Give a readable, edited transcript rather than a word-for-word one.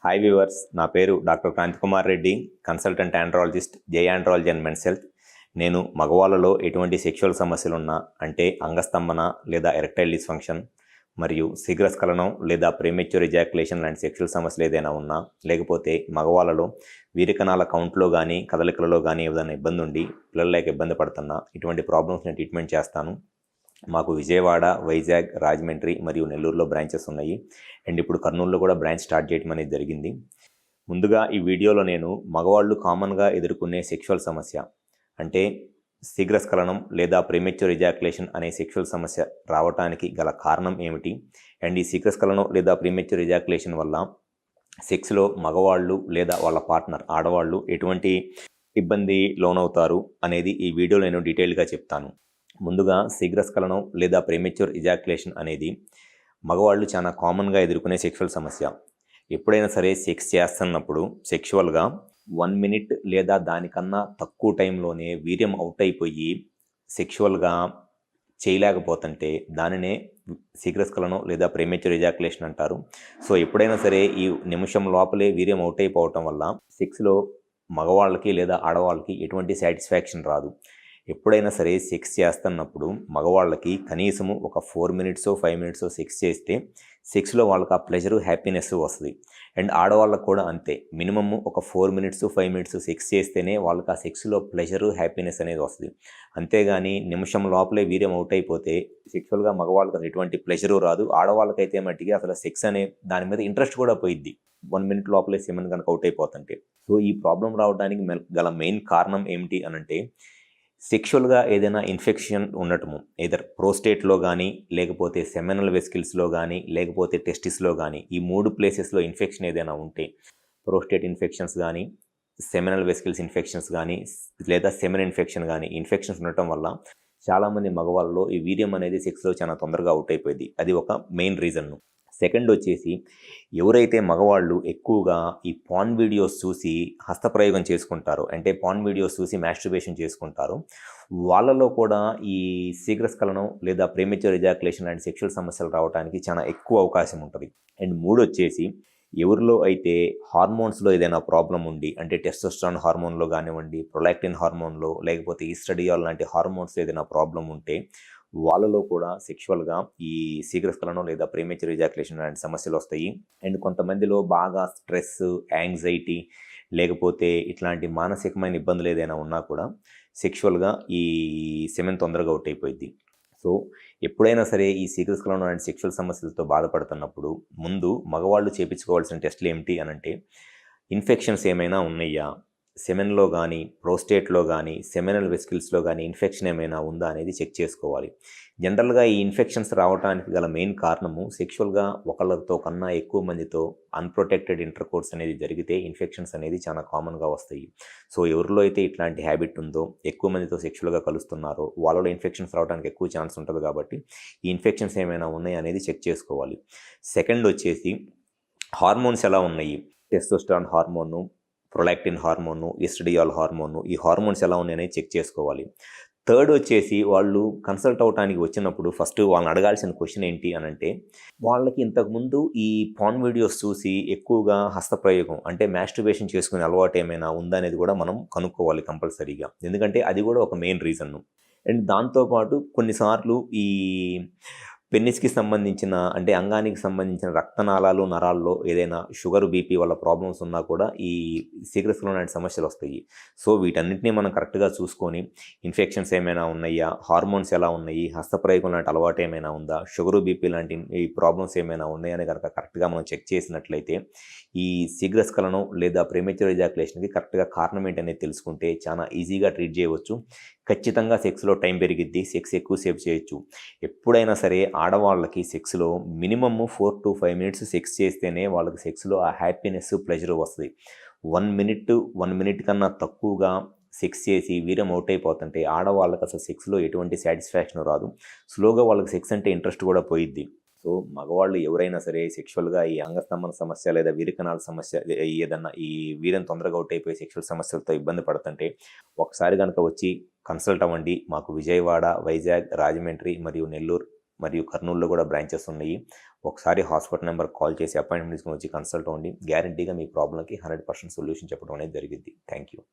Hi viewers, నా పేరు doctor Kranti Kumar Reddy, consultant andrologist, Jai andrology and men's health. నేను మగవాళ్ళలో ఎటువంటి సెక్షువల్ సమస్యలున్నా, అంటే అంగస్తంభన లేదా ఎరెక్టైల్ డిస్ఫంక్షన్ మరియు శీఘ్రస్ఖలనం లేదా ప్రీమెచ్యూర్ ఎజాక్యులేషన్ లాంటి సెక్షువల్ సమస్యలు ఏదైనా ఉన్నా, లేకపోతే మగవాళ్ళలో వీరికణాల కౌంట్లో కానీ కదలికలలో కానీ ఏదైనా ఇబ్బంది ఉండి పిల్లలు లేక ఇబ్బంది పడుతున్నా, ఇటువంటి ప్రాబ్లమ్స్ నేను ట్రీట్మెంట్ చేస్తాను. మాకు విజయవాడ, వైజాగ్, రాజమండ్రి మరియు నెల్లూరులో బ్రాంచెస్ ఉన్నాయి. అండ్ ఇప్పుడు కర్నూలులో కూడా బ్రాంచ్ స్టార్ట్ చేయడం అనేది జరిగింది. ముందుగా ఈ వీడియోలో నేను మగవాళ్ళు కామన్గా ఎదుర్కొనే సెక్షువల్ సమస్య, అంటే శీఘ్రస్ఖలనం లేదా ప్రీమెచ్యూర్ ఎజాక్యులేషన్ అనే సెక్షువల్ సమస్య రావడానికి గల కారణం ఏమిటి, అండ్ ఈ శీఘ్రస్ఖలనం లేదా ప్రీమెచ్యూర్ ఎజాక్యులేషన్ వల్ల సెక్స్లో మగవాళ్ళు లేదా వాళ్ళ పార్ట్నర్ ఆడవాళ్ళు ఎటువంటి ఇబ్బంది లోనవుతారు అనేది ఈ వీడియోలో నేను డీటెయిల్గా చెప్తాను. ముందుగా శీఘ్రస్ఖలనం లేదా ప్రీమెచ్యూర్ ఎజాక్యులేషన్ అనేది మగవాళ్ళు చాలా కామన్గా ఎదుర్కొనే సెక్షువల్ సమస్య. ఎప్పుడైనా సరే సెక్స్ చేస్తున్నప్పుడు సెక్షువల్గా 1 మినిట్ లేదా దానికన్నా తక్కువ టైంలోనే వీర్యం అవుట్ అయిపోయి సెక్షువల్గా చేయలేకపోతుంటే దానినే శీఘ్రస్ఖలనం లేదా ప్రీమెచ్యూర్ ఎజాక్యులేషన్ అంటారు. సో ఎప్పుడైనా సరే ఈ నిమిషం లోపలే వీర్యం అవుట్ అయిపోవటం వల్ల సెక్స్లో మగవాళ్ళకి లేదా ఆడవాళ్ళకి ఎటువంటి సాటిస్ఫాక్షన్ రాదు. ఎప్పుడైనా సరే సెక్స్ చేస్తున్నప్పుడు మగవాళ్ళకి కనీసము ఒక 4 మినిట్స్ 5 మినిట్స్ సెక్స్ చేస్తే సెక్స్లో వాళ్ళకి ఆ ప్లెజరు, హ్యాపీనెస్ వస్తుంది. అండ్ ఆడవాళ్ళకు కూడా అంతే, మినిమమ్ ఒక 4 మినిట్స్ 5 మినిట్స్ సెక్స్ చేస్తేనే వాళ్ళకి ఆ సెక్స్లో ప్లెజరు, హ్యాపీనెస్ అనేది వస్తుంది. అంతేగాని నిమిషం లోపలే వీర్యం అవుట్ అయిపోతే సెక్సువల్గా మగవాళ్ళకి అసలు ఎటువంటి ప్లెజరు రాదు. ఆడవాళ్ళకైతే మట్టిగా అసలు సెక్స్ అనే దాని మీద ఇంట్రెస్ట్ కూడా పోయిద్ది 1 మినిట్ లోపలే సెమెన్ కనుక అవుట్ అయిపోతుంటే. సో ఈ ప్రాబ్లం రావడానికి గల మెయిన్ కారణం ఏమిటి అనంటే, సెక్షువల్గా ఏదైనా ఇన్ఫెక్షన్ ఉండటము, ఎదర్ ప్రోస్టేట్లో కానీ, లేకపోతే సెమినల్ వెసికిల్స్లో కానీ, లేకపోతే టెస్టిస్లో కానీ, ఈ 3 ప్లేసెస్లో ఇన్ఫెక్షన్ ఏదైనా ఉంటే, ప్రోస్టేట్ ఇన్ఫెక్షన్స్ కానీ, సెమినల్ వెసికిల్స్ ఇన్ఫెక్షన్స్ కానీ, లేదా సెమెన్ ఇన్ఫెక్షన్ కానీ, ఇన్ఫెక్షన్స్ ఉండటం వల్ల చాలామంది మగవాళ్ళలో ఈ వీర్యం అనేది సెక్స్లో చాలా తొందరగా అవుట్ అయిపోయింది. అది ఒక మెయిన్ రీజన్. సెకండ్ వచ్చేసి, ఎవరైతే మగవాళ్ళు ఎక్కువగా ఈ పార్న్ వీడియోస్ చూసి హస్తప్రయోగం చేసుకుంటారో, అంటే పార్న్ వీడియోస్ చూసి మాస్టర్బేషన్ చేసుకుంటారో, వాళ్ళలో కూడా ఈ శీఘ్రస్ఖలనం లేదా ప్రీమెచ్యూర్ ఎజాక్యులేషన్ లాంటి సెక్షువల్ సమస్యలు రావడానికి చాలా ఎక్కువ అవకాశం ఉంటుంది. అండ్ 3 వచ్చేసి, ఎవరిలో అయితే హార్మోన్స్లో ఏదైనా ప్రాబ్లం ఉండి, అంటే టెస్టోస్టెరాన్ హార్మోన్లో కానివ్వండి, ప్రొలాక్టిన్ హార్మోన్లో, లేకపోతే ఈస్ట్రడియోల్ లాంటి హార్మోన్స్లో ఏదైనా ప్రాబ్లం ఉంటే వాళ్ళలో కూడా సెక్షువల్గా ఈ శీఘ్రస్ఖలనం లేదా ప్రీమెచ్యూర్ ఎజాక్యులేషన్ లాంటి సమస్యలు వస్తాయి. అండ్ కొంతమందిలో బాగా స్ట్రెస్, యాంగ్జైటీ, లేకపోతే ఇట్లాంటి మానసికమైన ఇబ్బందులు ఏదైనా ఉన్నా కూడా సెక్షువల్గా ఈ సెమెన్ తొందరగా అవుట్ అయిపోయింది. సో ఎప్పుడైనా సరే ఈ శీఘ్రస్ఖలనం లాంటి సెక్షువల్ సమస్యలతో బాధపడుతున్నప్పుడు ముందు మగవాళ్ళు చేయించుకోవాల్సిన టెస్టులు ఏమిటి అనంటే, ఇన్ఫెక్షన్స్ ఏమైనా ఉన్నాయా, సెమెన్లో కానీ, ప్రోస్టేట్లో కానీ, సెమినల్ వెసికిల్స్లో కానీ ఇన్ఫెక్షన్ ఏమైనా ఉందా అనేది చెక్ చేసుకోవాలి. జనరల్గా ఈ ఇన్ఫెక్షన్స్ రావడానికి గల మెయిన్ కారణము సెక్షువల్గా ఒకళ్ళతో కన్నా ఎక్కువ మందితో అన్ప్రొటెక్టెడ్ ఇంటర్కోర్స్ అనేది జరిగితే ఇన్ఫెక్షన్స్ అనేది చాలా కామన్గా వస్తాయి. సో ఎవరిలో అయితే ఇట్లాంటి హ్యాబిట్ ఉందో, ఎక్కువ మందితో సెక్షువల్గా కలుస్తున్నారో వాళ్ళలో ఇన్ఫెక్షన్స్ రావడానికి ఎక్కువ ఛాన్స్ ఉంటుంది. కాబట్టి ఈ ఇన్ఫెక్షన్స్ ఏమైనా ఉన్నాయి అనేది చెక్ చేసుకోవాలి. సెకండ్ వచ్చేసి, హార్మోన్స్ ఎలా ఉన్నాయి, testosterone hormone, prolactin hormone, estradiol hormone, ఈ హార్మోన్స్ ఎలా ఉన్నాయని చెక్ చేసుకోవాలి. థర్డ్ వచ్చేసి, వాళ్ళు కన్సల్ట్ అవడానికి వచ్చినప్పుడు ఫస్ట్ వాళ్ళని అడగాల్సిన క్వశ్చన్ ఏంటి అనంటే, వాళ్ళకి ఇంతకుముందు ఈ పార్న్ వీడియోస్ చూసి ఎక్కువగా హస్తప్రయోగం అంటే మాస్టర్బేషన్ చేసుకునే అలవాటు ఏమైనా ఉందా అనేది కూడా మనం కనుక్కోవాలి కంపల్సరీగా. ఎందుకంటే అది కూడా ఒక మెయిన్ రీజన్. అండ్ దాంతోపాటు కొన్నిసార్లు ఈ పెన్నిస్కి సంబంధించిన, అంటే అంగానికి సంబంధించిన రక్తనాళాలు, నరాల్లో ఏదైనా షుగర్, బీపీ వల్ల ప్రాబ్లమ్స్ ఉన్నా కూడా ఈ శీఘ్రస్ఖలనం లాంటి సమస్యలు వస్తాయి. సో వీటన్నిటినీ మనం కరెక్ట్గా చూసుకొని ఇన్ఫెక్షన్స్ ఏమైనా ఉన్నాయా, హార్మోన్స్ ఎలా ఉన్నాయి, హస్తప్రయోగం లాంటి అలవాటు ఏమైనా ఉందా, షుగరు, బీపీ లాంటి ఈ ప్రాబ్లమ్స్ ఏమైనా ఉన్నాయని కనుక కరెక్ట్గా మనం చెక్ చేసినట్లయితే ఈ శీఘ్రస్ఖలనం లేదా ప్రీమెచ్యూర్ ఎజాక్యులేషన్కి కరెక్ట్గా కారణం ఏంటనేది తెలుసుకుంటే చాలా ఈజీగా ట్రీట్ చేయవచ్చు. ఖచ్చితంగా సెక్స్లో టైం పెరిగిద్ది, సెక్స్ ఎక్కువసేపు చేయొచ్చు. ఎప్పుడైనా సరే ఆడవాళ్ళకి సెక్స్లో మినిమమ్ 4 to 5 మినిట్స్ సెక్స్ చేస్తేనే వాళ్ళకి సెక్స్లో ఆ హ్యాపీనెస్, ప్లెజర్ వస్తుంది. 1 మినిట్ కన్నా తక్కువగా సెక్స్ చేసి వీర్యం అవుట్ అయిపోతుంటే ఆడవాళ్ళకి అసలు సెక్స్లో ఎటువంటి సాటిస్ఫాక్షన్ రాదు. స్లోగా వాళ్ళకి సెక్స్ అంటే ఇంట్రెస్ట్ కూడా పోయిద్ది. సో మగవాళ్ళు ఎవరైనా సరే సెక్షువల్గా ఈ అంగస్తంభన సమస్య లేదా వీరికణాల సమస్య, ఏదన్నా ఈ వీర్యం తొందరగా అవుట్ అయిపోయి సెక్షువల్ సమస్యలతో ఇబ్బంది పడుతుంటే ఒకసారి కనుక వచ్చి కన్సల్ట్ అవ్వండి. మాకు విజయవాడ, వైజాగ్, రాజమండ్రి మరియు నెల్లూరు మరియు కర్నూలులో కూడా బ్రాంచెస్ ఉన్నాయి. ఒకసారి హాస్పిటల్ నెంబర్ కాల్ చేసి అపాయింట్మెంట్ తీసుకొని వచ్చి కన్సల్ట్ అవ్వండి. గ్యారంటీగా మీ ప్రాబ్లంకి 100% సొల్యూషన్ చెప్పడం అనేది జరిగింది. Thank you.